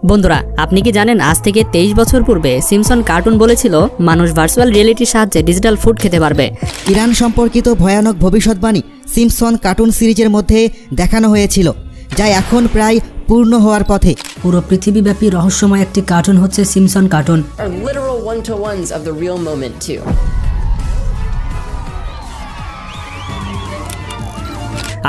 বন্ধুরা, আপনি কি জানেন আজ থেকে 23 বছর পূর্বে সিম্পসন কার্টুন বলেছিল মানুষ ভার্চুয়াল রিয়েলিটির সাহায্যে ডিজিটাল ফুড খেতে পারবে। ইরান সম্পর্কিত ভয়ানক ভবিষ্যৎবাণী সিম্পসন কার্টুন সিরিজের মধ্যে দেখানো হয়েছিল, যা এখন প্রায় পূর্ণ হওয়ার পথে। পুরো পৃথিবীব্যাপী রহস্যময় একটি কার্টুন হচ্ছে Simpson cartoon. Are literal one-to-ones of the real moment too.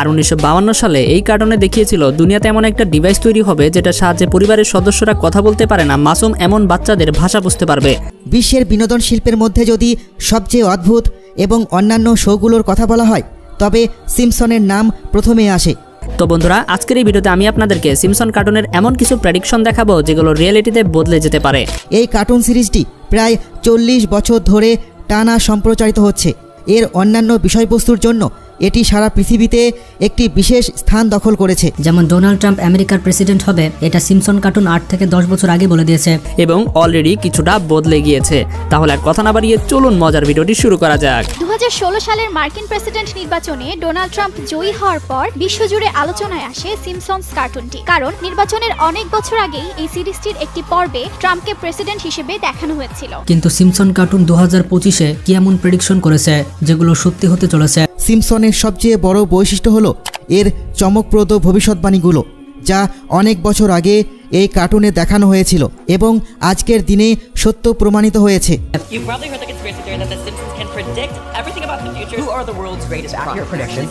আর 1952 সালে এই কার্টুনে দেখিয়েছিল দুনিয়াতে এমন একটা ডিভাইস তৈরি হবে যেটা সাহায্যে পরিবারের সদস্যরা কথা বলতে পারে না মাসুম এমন বাচ্চাদের ভাষা বুঝতে পারবে। বিশ্বের বিনোদন শিল্পের মধ্যে যদি সবচেয়ে অদ্ভুত এবং অন্যান্য শোগুলোর কথা বলা হয়, তবে সিম্পসনের নাম প্রথমে আসে। তো বন্ধুরা, আজকের এই ভিডিওতে আমি আপনাদেরকে সিম্পসন কার্টুনের এমন কিছু প্রেডিকশন দেখাবো যেগুলো রিয়েলিটিতে বদলে যেতে পারে। এই কার্টুন সিরিজটি প্রায় 40 বছর ধরে টানা সম্প্রচারিত হচ্ছে। এর অন্যান্য বিষয়বস্তুর জন্য এটি সারা পৃথিবীতে একটি বিশেষ স্থান দখল করেছে। যেমন ডোনাল্ড ট্রাম্প আমেরিকার প্রেসিডেন্ট হবে, এটা সিম্পসন কার্টুন 8 থেকে 10 বছর আগে বলে দিয়েছে এবং অলরেডি কিছুটা বদলে গিয়েছে। তাহলে আর কথা না বাড়িয়ে চলুন মজার ভিডিওটি শুরু করা যাক। 2016 সালের মার্কিন প্রেসিডেন্ট নির্বাচনে ডোনাল্ড ট্রাম্প জয়ী হওয়ার পর বিশ্বজুড়ে আলোচনায় আসে সিম্পসনস কার্টুনটি, কারণ নির্বাচনের অনেক বছর আগেই এই সিরিজটির একটি পর্বে ট্রাম্পকে প্রেসিডেন্ট হিসেবে দেখানো হয়েছিল। কিন্তু সিম্পসন কার্টুন 2025-এ কি এমন প্রেডিকশন করেছে যেগুলো সত্যি হতে চলেছে? সিম্পসনের সবচেয়ে বড় বৈশিষ্ট্য হলো এর চমকপ্রদ ভবিষ্যৎবাণীগুলো, যা অনেক বছর আগে এই কার্টুনে দেখানো হয়েছিল এবং আজকের দিনে সত্য প্রমাণিত হয়েছে। You've probably heard the conspiracy theory that The Simpsons can predict everything about the future. Who are the world's greatest predictions?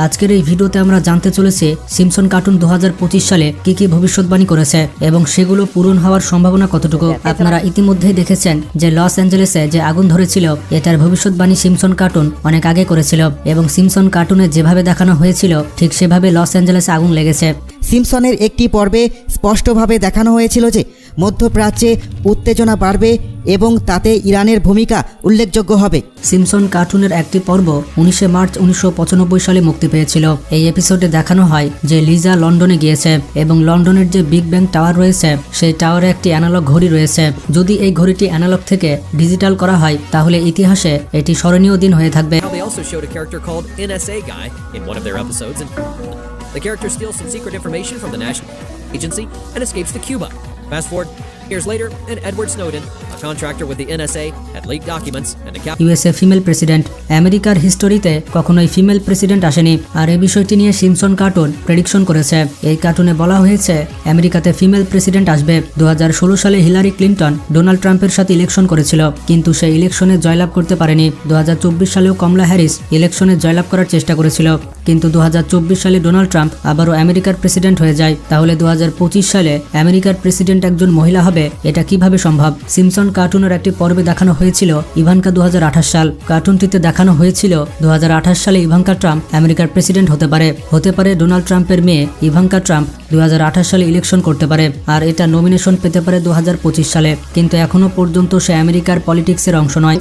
আজকের এই ভিডিওতে আমরা জানতে চলেছি সিম্পসন কার্টুন 2025 সালে কি কি ভবিষ্যৎবাণী করেছে এবং সেগুলো পূরণ হওয়ার সম্ভাবনা কতটুকু। আপনারা ইতিমধ্যেই দেখেছেন যে লস অ্যাঞ্জেলেসে যে আগুন ধরেছিল, এটার ভবিষ্যৎবাণী সিম্পসন কার্টুন অনেক আগে করেছিল এবং সিম্পসন কার্টুনে যেভাবে দেখানো হয়েছিল ঠিক সেভাবে লস অ্যাঞ্জেলেসে আগুন লেগেছে। সিম্পসনের একটি পর্বে স্পষ্টভাবে দেখানো হয়েছিল যে মধ্যপ্রাচ্যে উত্তেজনা বাড়বে এবং তাতে ইরানের ভূমিকা উল্লেখযোগ্য হবে। সিম্পসন কার্টুনের একটি পর্ব 19 মার্চ 1995 সালে মুক্তি পেয়েছিল। এই এপিসোডে দেখানো হয় যে লিজা লন্ডনে গিয়েছে এবং লন্ডনের যে বিগ ব্যাং টাওয়ার রয়েছে সেই টাওয়ারে একটি অ্যানালগ ঘড়ি রয়েছে। যদি এই ঘড়িটি অ্যানালগ থেকে ডিজিটাল করা হয় তাহলে ইতিহাসে এটি স্মরণীয় দিন হয়ে থাকবে। They also showed a character called NSA Guy in one of their episodes, and the character steals some secret information from the National Agency and escapes to Cuba. Fast forward years later, and Edward Snowden, a contractor with the NSA, had leaked documents and a USA female president. আমেরিকার হিস্টোরিতে কখনোই female president আসেনি, আর এই বিষয়টি নিয়ে Simpson cartoon prediction করেছে। এই কার্টুনে বলা হয়েছে আমেরিকাতে ফিমেল প্রেসিডেন্ট আসবে। 2016 সালে হিলারি ক্লিন্টন ডোনাল্ড ট্রাম্পের সাথে ইলেকশন করেছিল, কিন্তু সে ইলেকশনে জয়লাভ করতে পারেনি। 2024 সালেও কমলা হ্যারিস ইলেকশনে জয়লাভ করার চেষ্টা করেছিল, কিন্তু 2024 সালে ডোনাল্ড ট্রাম্প আবারও আমেরিকার প্রেসিডেন্ট হয়ে যায়। তাহলে 2025 সালে আমেরিকার প্রেসিডেন্ট একজন মহিলা হবে, এটা কিভাবে সম্ভব? সিম্পসন কার্টুনের একটি পর্বে দেখানো হয়েছিল ইভানকা 2028 সাল। কার্টুনটিতে দেখানো হয়েছিল 2028 সালে ইভানকা ট্রাম্প আমেরিকার প্রেসিডেন্ট হতে পারে ডোনাল্ড ট্রাম্পের মেয়ে ইভানকা ট্রাম্প 2028 সালে ইলেকশন করতে পারে, আর এটা নমিনেশন পেতে পারে 2025 সালে। কিন্তু এখনো পর্যন্ত সে আমেরিকার পলিটিক্সের অংশ নয়।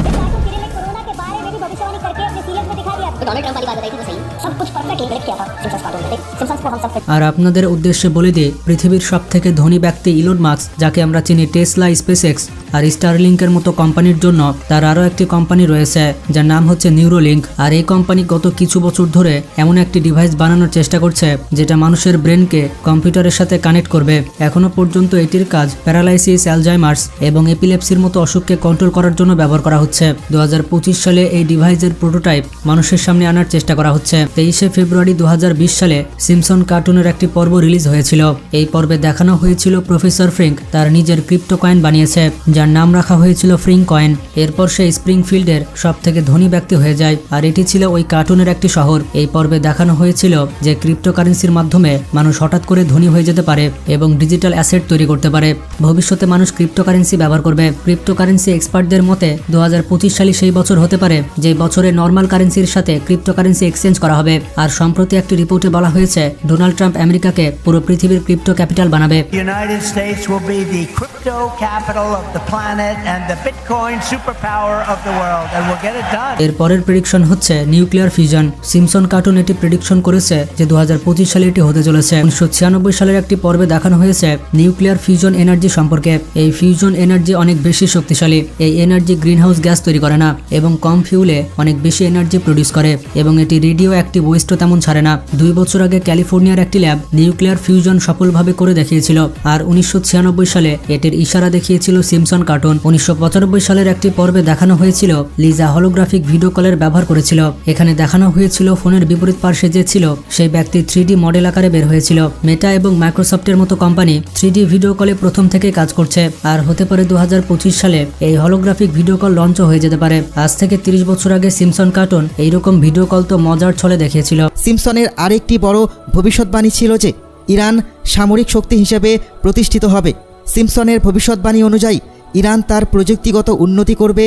আর আপনাদের উদ্দেশ্যে বলে দিই, পৃথিবীর সবথেকে ধনী ব্যক্তি ইলন মাস্ক, যাকে আমরা চিনি টেসলা, স্পেসএক্স আর স্টারলিংকের মতো কোম্পানির জন্য তার আরও একটি কোম্পানি রয়েছে যার নাম হচ্ছে নিউরোলিঙ্ক। আর এই কোম্পানি গত কিছু বছর ধরে এমন একটি ডিভাইস বানানোর চেষ্টা করছে যেটা মানুষের ব্রেনকে কম্পিউটারের সাথে কানেক্ট করবে। এখনো পর্যন্ত এটির কাজ প্যারালাইসিস, অ্যালজাইমার্স এবং এপিলেপসির মতো অসুখকে কন্ট্রোল করার জন্য ব্যবহার করা হচ্ছে। 2025 সালে এই ডিভাইসের প্রোটোটাইপ মানুষের সামনে আনার চেষ্টা করা হচ্ছে। 23 ফেব্রুয়ারি 2020 সালে সিম্পসন কার্টুনের একটি পর্ব রিলিজ হয়েছিল। এই পর্বে দেখানো হয়েছিল প্রফেসর ফ্রিঙ্ক তার নিজের ক্রিপ্টো কয়েন বানিয়েছে, যার নাম রাখা হয়েছিল ফ্রিঙ্ক কয়েন। এরপর সে স্প্রিংফিল্ডের সবথেকে ধনী ব্যক্তি হয়ে যায়, আর এটি ছিল ওই কার্টুনের একটি শহর। এই পর্বে দেখানো হয়েছিল যে ক্রিপ্টোকারেন্সির মাধ্যমে মানুষ হঠাৎ করে ধনী হয়ে যেতে পারে এবং ডিজিটাল অ্যাসেট তৈরি করতে পারে। ভবিষ্যতে মানুষ ক্রিপ্টোকারেন্সি ব্যবহার করবে। ক্রিপ্টোকারেন্সি এক্সপার্টদের মতে 2025 সালে সেই বছর হতে পারে যে বছরে নর্মাল কারেন্সির সাথে ক্রিপ্টোকারেন্সি এক্সচেঞ্জ করা হবে। আর সম্প্রতি একটি রিপোর্টে বলা হয়েছে ডোনাল্ড ট্রাম্প আমেরিকাকে পুরো পৃথিবীর ক্রিপ্টো ক্যাপিটাল বানাবে। United States will be the crypto capital of the planet and the Bitcoin superpower of the world, and we'll get it done. এর পরের প্রেডিকশন হচ্ছে নিউক্লিয়ার ফিউশন। সিম্পসন কার্টুন এটি prediction করেছে যে 2025 সালে এটি হতে চলেছে। 1996 সালের একটি পর্বে দেখানো হয়েছে নিউক্লিয়ার ফিউশন এনার্জি সম্পর্কে। এই ফিউশন এনার্জি অনেক বেশি শক্তিশালী। এই এনার্জি গ্রিনহাউস গ্যাস তৈরি করে না এবং কম ফিউলে অনেক বেশি এনার্জি প্রডিউস করে এবং এটি রেডিও অ্যাক্টিভ ওয়েস্টও তেমন তেমন ছাড়ে না। 2 বছর আগে ক্যালিফোর্নিয়ার একটি ল্যাব নিউক্লিয়ার ফিউশন সফলভাবে করে দেখিয়েছিল, আর 1996 সালে এটির ইশারা দেখিয়েছিল সিম্পসন কার্টুন। 1995 সালের একটি পর্বে দেখানো হয়েছিল লিজা হলোগ্রাফিক ভিডিও কলের ব্যবহার করেছিল। এখানে দেখানো হয়েছিল ফোনের বিপরীত পার্শ্বে যে ছিল সেই ব্যক্তি 3D মডেল আকারে বের হয়েছিল। মেটা এবং মাইক্রোসফটের মতো কোম্পানি 3D ভিডিও কলে প্রথম থেকেই কাজ করছে, আর হতে পারে 2025 সালে এই হলোগ্রাফিক ভিডিও কল লঞ্চও হয়ে যেতে পারে। আজ থেকে 30 বছর আগে সিম্পসন কার্টুন এইরকম ভিডিও কল তো মজার ছলে দেখিয়েছিল। সিম্পসনের আরেকটি বড় ভবিষ্যৎবাণী ছিল যে ইরান সামরিক শক্তি হিসেবে প্রতিষ্ঠিত হবে। সিম্পসনের ভবিষ্যৎবাণী অনুযায়ী ইরান তার প্রযুক্তিগত উন্নতি করবে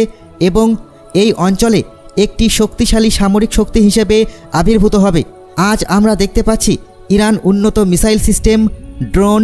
এবং এই অঞ্চলে একটি শক্তিশালী সামরিক শক্তি হিসেবে আবির্ভূত হবে। আজ আমরা দেখতে পাচ্ছি ইরান উন্নত মিসাইল সিস্টেম, ড্রোন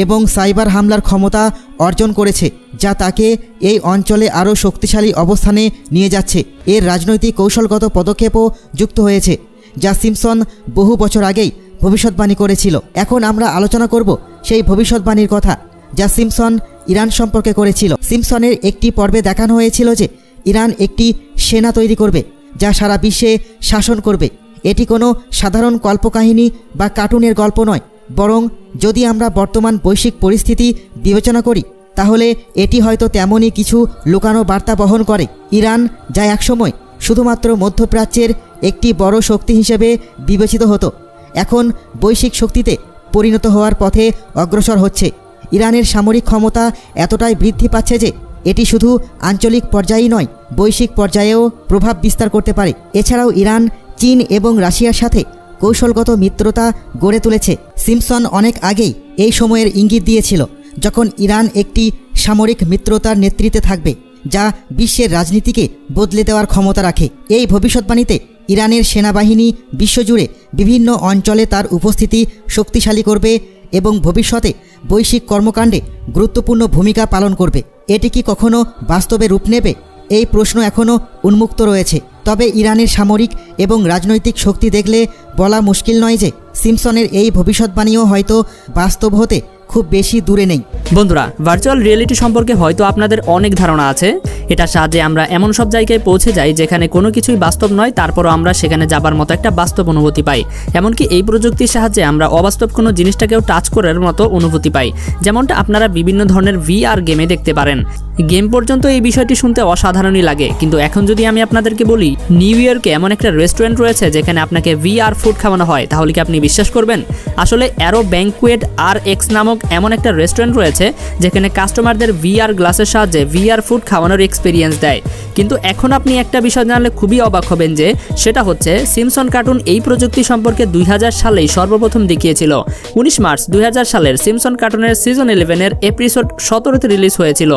এবং সাইবার হামলার ক্ষমতা অর্জন করেছে, যা তাকে এই অঞ্চলে আরও শক্তিশালী অবস্থানে নিয়ে যাচ্ছে। এর রাজনৈতিক কৌশলগত পদক্ষেপও যুক্ত হয়েছে, যা সিম্পসন বহু বছর আগেই ভবিষ্যৎবাণী করেছিল। এখন আমরা আলোচনা করব সেই ভবিষ্যৎবাণীর কথা যা সিম্পসন ইরান সম্পর্কে করেছিল। সিম্পসনের একটি পর্বে দেখানো হয়েছিল যে ইরান একটি সেনা তৈরি করবে যা সারা বিশ্বে শাসন করবে। এটি কোনো সাধারণ কল্পকাহিনী বা কার্টুনের গল্প নয়, বরং যদি আমরা বর্তমান বৈশ্বিক পরিস্থিতি বিবেচনা করি তাহলে এটি হয়তো তেমনই কিছু লুকানো বার্তা বহন করে। ইরান যা একসময় শুধুমাত্র মধ্যপ্রাচ্যের একটি বড় শক্তি হিসেবে বিবেচিত হতো, এখন বৈশ্বিক শক্তিতে পরিণত হওয়ার পথে অগ্রসর হচ্ছে। ইরানের সামরিক ক্ষমতা এতটাই বৃদ্ধি পাচ্ছে যে এটি শুধু আঞ্চলিক পর্যায়েই নয়, বৈশ্বিক পর্যায়েও প্রভাব বিস্তার করতে পারে। এছাড়াও ইরান চীন এবং রাশিয়ার সাথে কৌশলগত মিত্রতা গড়ে তুলেছে। সিম্পসন অনেক আগেই এই সময়ের ইঙ্গিত দিয়েছিল যখন ইরান একটি সামরিক মিত্রতার নেতৃত্বে থাকবে যা বিশ্বের রাজনীতিকে বদলে দেওয়ার ক্ষমতা রাখে। এই ভবিষ্যৎবাণীতে ইরানের সেনাবাহিনী বিশ্বজুড়ে বিভিন্ন অঞ্চলে তার উপস্থিতি শক্তিশালী করবে এবং ভবিষ্যতে বৈশ্বিক কর্মকাণ্ডে গুরুত্বপূর্ণ ভূমিকা পালন করবে। এটি কি কখনো বাস্তবে রূপ নেবে? এই প্রশ্ন এখনও উন্মুক্ত রয়েছে। তবে ইরানের সামরিক এবং রাজনৈতিক শক্তি দেখলে বলা মুশকিল নয় যে সিম্পসনের এই ভবিষ্যৎবাণীও হয়তো বাস্তব হতে খুব বেশি দূরে নেই। বন্ধুরা, ভার্চুয়াল রিয়েলিটি সম্পর্কে হয়তো আপনাদের অনেক ধারণা আছে। এটার সাহায্যে আমরা এমন সব জায়গায় পৌঁছে যাই যেখানে কোনো কিছুই বাস্তব নয়, তারপরও আমরা সেখানে যাবার মতো একটা বাস্তব অনুভূতি পাই। এমনকি এই প্রযুক্তির সাহায্যে আমরা অবাস্তব কোনো জিনিসটাকেও টাচ করার মতো অনুভূতি পাই, যেমনটা আপনারা বিভিন্ন ধরনের VR গেমে দেখতে পারেন। গেম পর্যন্ত এই বিষয়টি শুনতে অসাধারণই লাগে, কিন্তু এখন যদি আমি আপনাদেরকে বলি নিউ ইয়র্কে এমন একটা রেস্টুরেন্ট রয়েছে যেখানে আপনাকে VR ফুড খাওয়ানো হয়, তাহলে কি আপনি বিশ্বাস করবেন? আসলে অ্যারো ব্যাংকুয়েট RX নামক এমন একটা রেস্টুরেন্ট রয়েছে যেখানে কাস্টমারদের VR গ্লাসের সাহায্যে VR ফুড খাওয়ানোর এক্সপিরিয়েন্স দেয়। কিন্তু এখন আপনি একটা বিষয় জানলে খুবই অবাক হবেন, যে সেটা হচ্ছে সিম্পসন কার্টুন এই প্রযুক্তি সম্পর্কে 2000 সালেই সর্বপ্রথম দেখিয়েছিল। 19 মার্চ 2000 সালের সিম্পসন কার্টুনের সিজন 11-এর এপিসোড 17-তে রিলিজ হয়েছিল,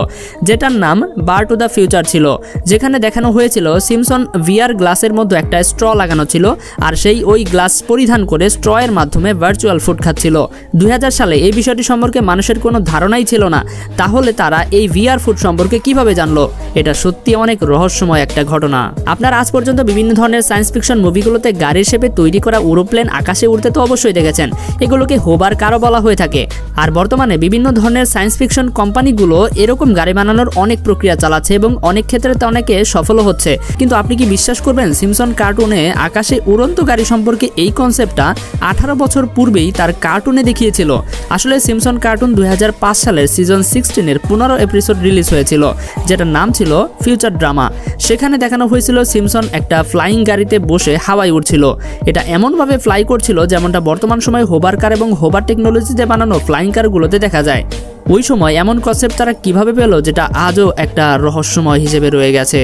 যেটার নাম বার টু দ্য ফিউচার ছিল, যেখানে দেখানো হয়েছিল সিম্পসন VR গ্লাসের মধ্যে একটা স্ট্র লাগানো ছিল, আর সেই ওই গ্লাস পরিধান করে স্ট্রয়ের মাধ্যমে ভার্চুয়াল ফুড খাচ্ছিল। 2000 সালে এই বিষয়টি সম্পর্কে মানুষের কোনো ধারণাই ছিল না, তাহলে তারা এই VR ফুড সম্পর্কে কিভাবে জানলো? এটা সত্যি অনেক রহস্যময় একটা ঘটনা। আপনারা আজ পর্যন্ত বিভিন্ন ধরনের সায়েন্স ফিকশন মুভিগুলোতে গাড়ির শেপে তৈরি করা এরোপ্লেন আকাশে উড়তে তো অবশ্যই দেখেছেন, এগুলোকে হোবার কারও বলা হয়ে থাকে। আর বর্তমানে বিভিন্ন ধরনের সায়েন্স ফিকশন কোম্পানিগুলো এরকম গাড়ি বানানোর অনেক প্রক্রিয়া চালাচ্ছে এবং অনেক ক্ষেত্রে তো অনেকে সফলও হচ্ছে। কিন্তু আপনি কি বিশ্বাস করবেন সিম্পসন কার্টুনে আকাশে উড়ন্ত গাড়ি সম্পর্কে এই কনসেপ্টটা 18 বছর পূর্বেই তার কার্টুনে দেখিয়েছিল? আসলে সিম্পসন কার্টুন 2005 সালের সিজন 16-এর 15 এপিসোড রিলিজ হয়েছিল, যেটার নাম ছিল ফিউচার ড্রামা। সেখানে দেখানো হয়েছিল সিম্পসন একটা ফ্লাইং গাড়িতে বসে হাওয়ায় উড়ছিল। এটা এমনভাবে ফ্লাই করছিল যেমনটা বর্তমান সময়ে হোবার কার এবং হোবার টেকনোলজিতে বানানো ফ্লাইং কারগুলোতে দেখা যায়। ওই সময় এমন কনসেপ্ট তারা কিভাবে পেল, যেটা আজও একটা রহস্যময় হিসেবে রয়ে গেছে।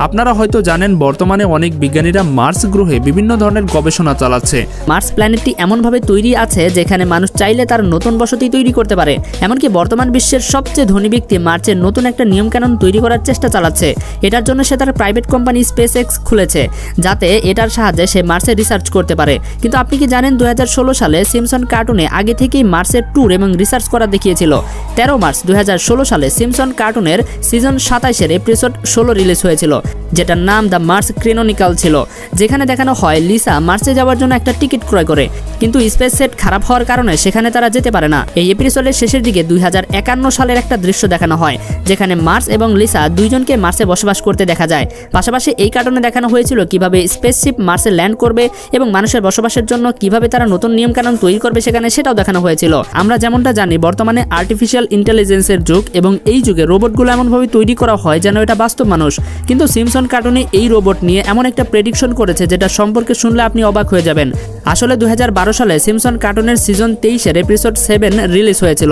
আপনারা হয়তো জানেন বর্তমানে অনেক বিজ্ঞানীরা মার্স গ্রহে বিভিন্ন ধরনের গবেষণা চালাচ্ছে। মার্স প্ল্যানেটটি এমনভাবে তৈরি আছে যেখানে মানুষ চাইলে তার নতুন বসতি তৈরি করতে পারে। এমনকি বর্তমান বিশ্বের সবচেয়ে ধনী ব্যক্তি মার্চের নতুন একটা নিয়মকানুন তৈরি করার চেষ্টা চালাচ্ছে। এটার জন্য সে তার প্রাইভেট কোম্পানি SpaceX খুলেছে, যাতে এটার সাহায্যে সে মার্সে রিসার্চ করতে পারে। কিন্তু আপনি কি জানেন 2016 সালে সিম্পসন কার্টুনে আগে থেকেই মার্সের ট্যুর এবং রিসার্চ করা দেখিয়েছিল। 13 মার্চ 2016 সালে সিম্পসন কার্টুনের সিজন 27-এর এপিসোড 16 রিলিজ হয়েছিল। যেটার নাম দ্য মার্স ক্রনিকল ছিল, যেখানে দেখানো হয় লিসা মার্সে যাওয়ার জন্য একটা টিকিট ক্রয় করে, কিন্তু স্পেস সেট খারাপ হওয়ার কারণে সেখানে তারা যেতে পারে না। এই এপিসোডের শেষের দিকে 2051 সালের একটা দৃশ্য দেখানো হয়, যেখানে মার্স এবং লিসা দুইজনকে মার্সে বসবাস করতে দেখা যায়। পাশাপাশি এই কার্টুনে দেখানো হয়েছিল কিভাবে স্পেসশিপ মার্সে ল্যান্ড করবে এবং মানুষের বসবাসের জন্য কিভাবে তারা নতুন নিয়মকানুন তৈরি করবে সেখানে, সেটাও দেখানো হয়েছিল। আমরা যেমনটা জানি বর্তমানে আর্টিফিশিয়াল ইন্টেলিজেন্সের যুগ, এবং এই যুগে রোবটগুলো এমনভাবে তৈরি করা হয় যেন এটা বাস্তব মানুষ। কিন্তু সিম্পসন কার্টুনে এই রোবট নিয়ে এমন একটা প্রেডিকশন করেছে যেটা সম্পর্কে শুনলে আপনি অবাক হয়ে যাবেন। আসলে 2012 সালে সিম্পসন কার্টুনের সিজন 23-এর এপিসোড 7 রিলিজ হয়েছিল।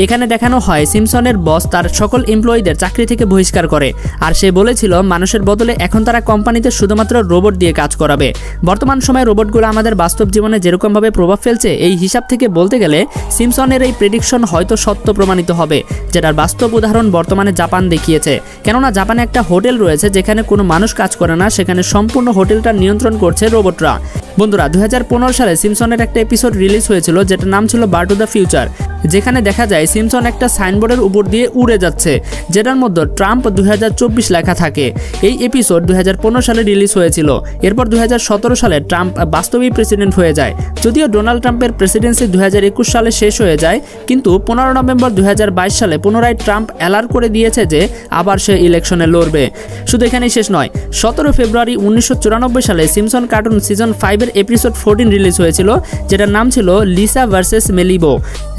এখানে দেখানো হয় সিম্পসনের বস তার সকল এমপ্লয়ীদের চাকরি থেকে বহিষ্কার করে, আর সে বলেছিল মানুষের বদলে এখন তারা কোম্পানিতে শুধুমাত্র রোবট দিয়ে কাজ করাবে। বর্তমান সময়ে রোবটগুলো আমাদের বাস্তব জীবনে যেরকমভাবে প্রভাব ফেলছে, এই হিসাব থেকে বলতে গেলে সিম্পসনের এই প্রেডিকশন হয়তো সত্য প্রমাণিত হবে, যেটার বাস্তব উদাহরণ বর্তমানে জাপান দেখিয়েছে। কেননা জাপানে একটা হোটেল রয়েছে যেখানে কোনো মানুষ কাজ করে না, সেখানে সম্পূর্ণ হোটেলটা নিয়ন্ত্রণ করছে রোবটরা। বন্ধুরা, 2015 সালে সিম্পসনের একটা এপিসোড রিলিজ হয়েছিল যেটার নাম ছিল বার টু দ্য ফিউচার, যেখানে দেখা যায় সিম্পসন একটা সাইনবোর্ডের উপর দিয়ে উড়ে যাচ্ছে, যেটার মধ্যে ট্রাম্প 2024 লেখা থাকে। এই এপিসোড 2015 সালে রিলিজ হয়েছিল। এরপর 2017 সালে ট্রাম্প বাস্তবিক প্রেসিডেন্ট হয়ে যায়। যদিও ডোনাল্ড ট্রাম্পের প্রেসিডেন্সি 2021 সালে শেষ হয়ে যায়, কিন্তু 15 নভেম্বর 2022 সালে পুনরায় ট্রাম্প অ্যালার্ট করে দিয়েছে যে আবার সে ইলেকশনে লড়বে। শুধু এখানেই শেষ নয়, 17 ফেব্রুয়ারি 1994 সালে সিম্পসন কার্টুন সিজন 5 এর এপিসোড 14 রিলিজ হয়েছিল, যেটার নাম ছিল লিসা ভার্সেস মেলিবো,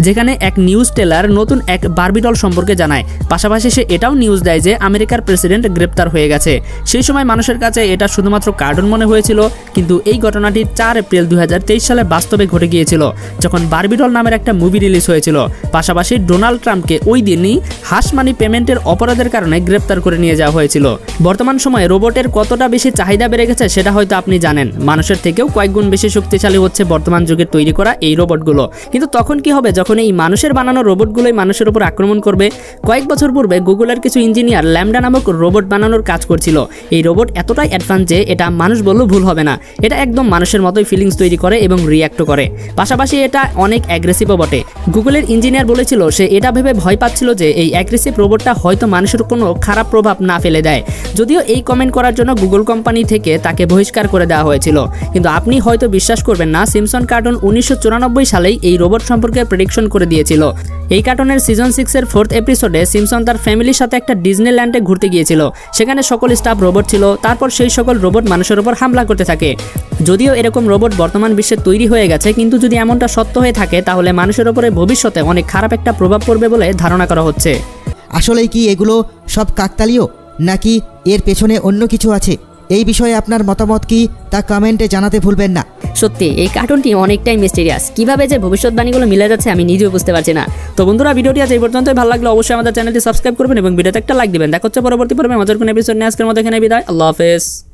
যেখানে এক নিউজ টেলার নতুন এক বারবিডল সম্পর্কে জানায়। পাশাপাশি সে এটাও নিউজ দেয় যে আমেরিকার প্রেসিডেন্ট গ্রেপ্তার হয়ে গেছে। সেই সময় মানুষের কাছে এটা শুধুমাত্র কার্টুন মনে হয়েছিল, কিন্তু এই ঘটনাটি 4 এপ্রিল 2023 সালে বাস্তবে ঘটে গিয়েছিল, যখন বারবিডল নামের একটা মুভি রিলিজ হয়েছিল। পাশাপাশি ডোনাল্ড ট্রাম্পকে ওই দিনই হাস মানি পেমেন্টের অপরাধের কারণে গ্রেপ্তার করে নিয়ে যাওয়া হয়েছিল। বর্তমান সময়ে রোবটের কতটা বেশি চাহিদা বেড়ে গেছে সেটা হয়তো আপনি জানেন। মানুষের থেকেও কয়েক গুণ বেশি শক্তিশালী হচ্ছে বর্তমান যুগের তৈরি করা এই রোবটগুলো। কিন্তু তখন কি হবে যখন এই মানুষের বানানো রোবটগুলোই মানুষের উপর আক্রমণ করবে? কয়েক বছর পূর্বে গুগলের কিছু ইঞ্জিনিয়ার ল্যামডা নামক রোবট বানানোর কাজ করছিল। এই রোবট এতটাই অ্যাডভান্স যে এটা মানুষ বললেও ভুল হবে না। এটা একদম মানুষের মতোই ফিলিংস তৈরি করে এবং রিয়্যাক্টও করে। পাশাপাশি এটা অনেক অ্যাগ্রেসিভও বটে। গুগলের ইঞ্জিনিয়ার বলেছিল সে এটা ভেবে ভয় পাচ্ছিল যে এই অ্যাগ্রেসিভ রোবটটা হয়তো মানুষের কোনো খারাপ প্রভাব না ফেলে দেয়। যদিও এই কমেন্ট করার জন্য গুগল কোম্পানি থেকে তাকে বহিষ্কার করে দেওয়া হয়েছিল। কিন্তু আপনি হয়তো বিশ্বাস করবেন না, সিম্পসন কার্টুন 1994 সালেই এই রোবট সম্পর্কে প্রেডিকশন করে দিয়েছিল। এই কার্টুনের সিজন 6 এর 4th এপিসোডে সিম্পসন তার ফ্যামিলির সাথে একটা ডিজনিল্যান্ডে ঘুরতে গিয়েছিল। সেখানে সকল স্টাফ রোবট ছিল। তারপর সেই সকল রোবট মানুষের উপর হামলা করতে থাকে। যদিও এরকম রোবট বর্তমান বিশ্বে তৈরি হয়ে গেছে, কিন্তু যদি এমনটা সত্য হয়ে থাকে তাহলে মানুষের উপরে ভবিষ্যতে অনেক খারাপ একটা প্রভাব পড়বে বলে ধারণা করা হচ্ছে। আসলেই কি এগুলো সব কাকতালীয়, নাকি এর পেছনে অন্য কিছু আছে? এই বিষয়ে আপনার মতামত কি তা কমেন্টে জানাতে ভুলবেন না। সত্যি এই কার্টুনটি অনেকটাই মিস্টেরিয়াস। কিভাবে যে ভবিষ্যৎবাণীগুলো মিলে যাচ্ছে আমি নিজেও বুঝতে পারছি না। তো বন্ধুরা, ভিডিওটি আজ এই পর্যন্তই। ভালো লাগলে অবশ্যই আমাদের চ্যানেলটি সাবস্ক্রাইব করবেন এবং ভিডিওতে একটা লাইক দিবেন। দেখা হচ্ছে পরবর্তী পর্বে মজার কোনো এপিসোড নিয়ে। আজকের মতো এখানে বিদায়। আল্লাহ হাফেজ।